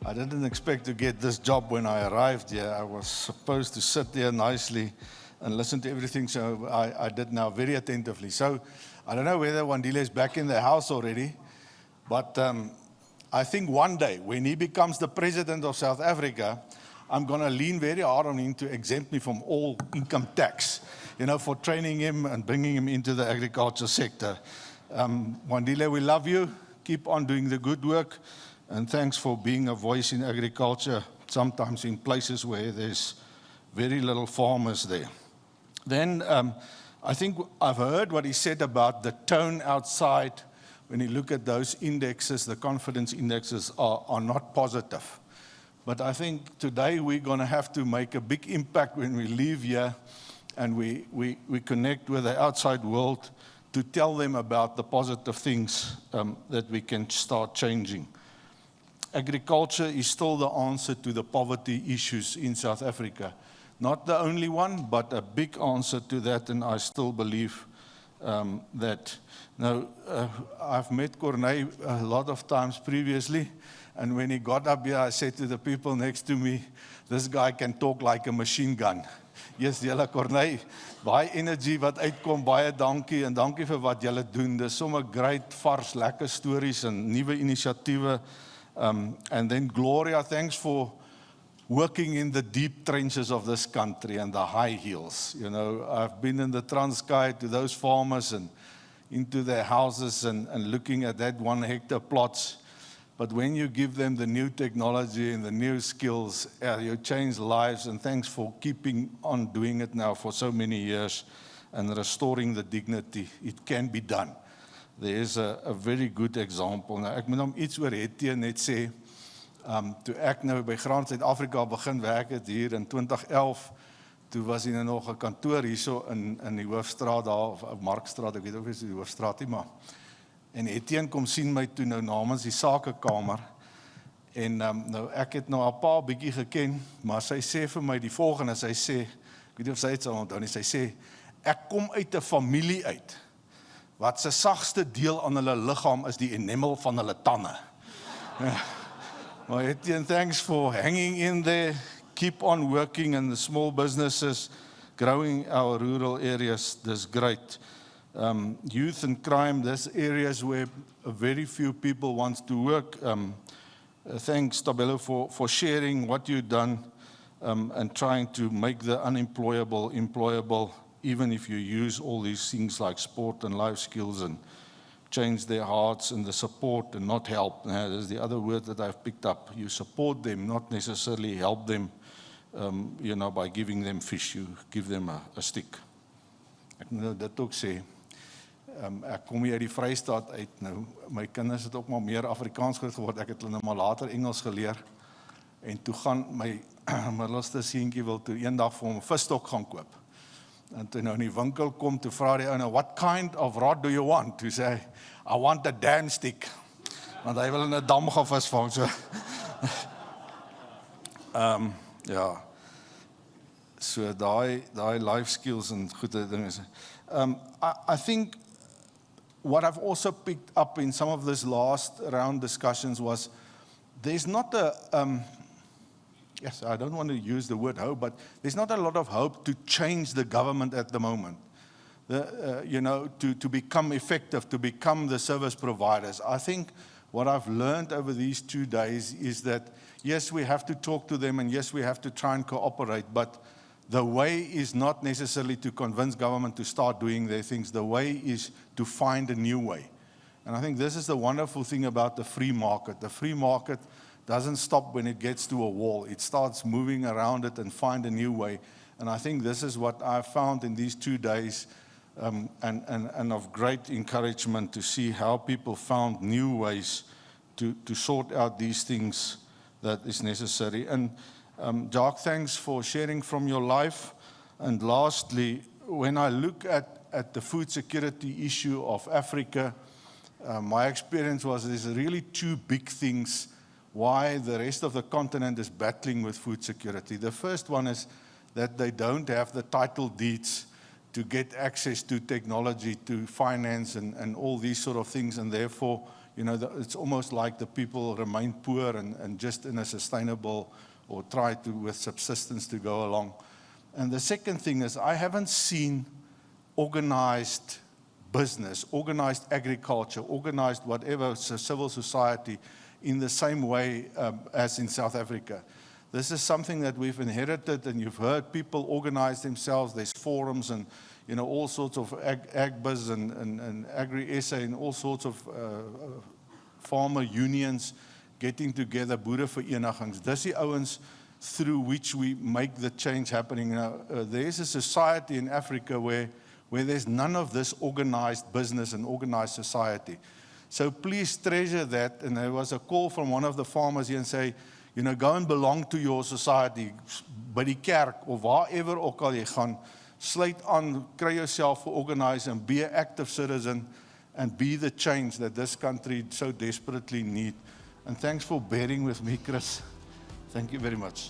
I didn't expect to get this job when I arrived here. I was supposed to sit there nicely and listen to everything, so I did now very attentively. So I don't know whether Wandile is back in the house already, but I think one day when he becomes the president of South Africa, I'm going to lean very hard on him to exempt me from all income tax, for training him and bringing him into the agriculture sector. Wandile, we love you. Keep on doing the good work. And thanks for being a voice in agriculture, sometimes in places where there's very little farmers there. Then I think I've heard what he said about the tone outside. When you look at those indexes, the confidence indexes are not positive. But I think today we're going to have to make a big impact when we leave here and we connect with the outside world to tell them about the positive things that we can start changing. Agriculture is still the answer to the poverty issues in South Africa. Not the only one, but a big answer to that, and I still believe that. Now, I've met Corneille a lot of times previously, and when he got up here, I said to the people next to me, this guy can talk like a machine gun. Yes, julle Corneille, baie energie wat uitkom, baie dankie, en dankie vir wat julle doen. Dis sommer great, vars, lekker stories en nuwe inisiatiewe. And then Gloria, thanks for working in the deep trenches of this country and the high hills. I've been in the Transkei to those farmers and into their houses and looking at that 1 hectare plots. But when you give them the new technology and the new skills, you change lives, and thanks for keeping on doing it now for so many years and restoring the dignity. It can be done. There is a very good example. Nou, ek moet hom iets oor Etienne net sê. Toe ek nou by Graan Suid-Afrika begin werk het hier in 2011, toe was hy nog 'n kantoor hierso in die Hoofstraat daar, of Markstraat, ek weet of is die Hoofstraat nie, maar. En Etienne kom sien my toe nou namens die sakekamer. En nou ek het nou 'n paar bietjie geken, maar sy sê vir my die volgende, sy sê, ek weet nie of sy het sal onthou nie, sy sê, ek kom uit 'n familie uit wat se sagste deel aan hulle liggaam is die enamel van hulle tande. Maar Etienne, thanks for hanging in there. Keep on working in the small businesses, growing our rural areas. That's great. Youth and crime, there's areas where very few people want to work. Thanks, Tabelo, for sharing what you've done and trying to make the unemployable employable, even if you use all these things like sport and life skills and change their hearts and the support and not help. That's the other word that I've picked up. You support them, not necessarily help them, by giving them fish. You give them a stick. Ek moet nou dit ook sê. Ek kom hier uit die Vrystaat uit. Nou, my kinders het ook maar meer Afrikaans groot geword. Ek het hulle nou maar later Engels geleer. En toe gaan my middelste seentjie wil toe eendag vir hom 'n visstok gaan koop. En toe nou in die winkel kom, toe vra die ou nou, what kind of rod do you want? Toe sê hy, I want a dam stick. Want hy wil in 'n dam gaan visvang. So. Ja. So daai life skills en goeie dinge. I think what I've also picked up in some of this last round discussions was there's not yes, I don't want to use the word hope, but there's not a lot of hope to change the government at the moment. To become effective, to become the service providers. I think what I've learned over these 2 days is that, yes, we have to talk to them, and yes, we have to try and cooperate, but the way is not necessarily to convince government to start doing their things. The way is to find a new way. And I think this is the wonderful thing about the free market. The free market doesn't stop when it gets to a wall. It starts moving around it and find a new way. And I think this is what I found in these 2 days, and of great encouragement to see how people found new ways to sort out these things that is necessary. And Jacques, thanks for sharing from your life. And lastly, when I look at the food security issue of Africa, my experience was there's really 2 big things why the rest of the continent is battling with food security. The first one is that they don't have the title deeds to get access to technology, to finance and all these sort of things, and therefore it's almost like the people remain poor and just in a sustainable or try to, with subsistence to go along. And the second thing is I haven't seen organized business, organized agriculture, organized whatever, civil society in the same way as in South Africa. This is something that we've inherited, and you've heard people organize themselves. There's forums and all sorts of agbiz and agri-SA and all sorts of farmer unions getting together, boereverenigings. Dis die ouens through which we make the change happening. Now, there is a society in Africa where there's none of this organized business and organized society. So please treasure that. And there was a call from one of the farmers here and say, go and belong to your society, by die kerk, of waarever ook al jy gaan, sluit aan, kry jouself organized and be an active citizen and be the change that this country so desperately needs. And thanks for bearing with me, Chris. Thank you very much.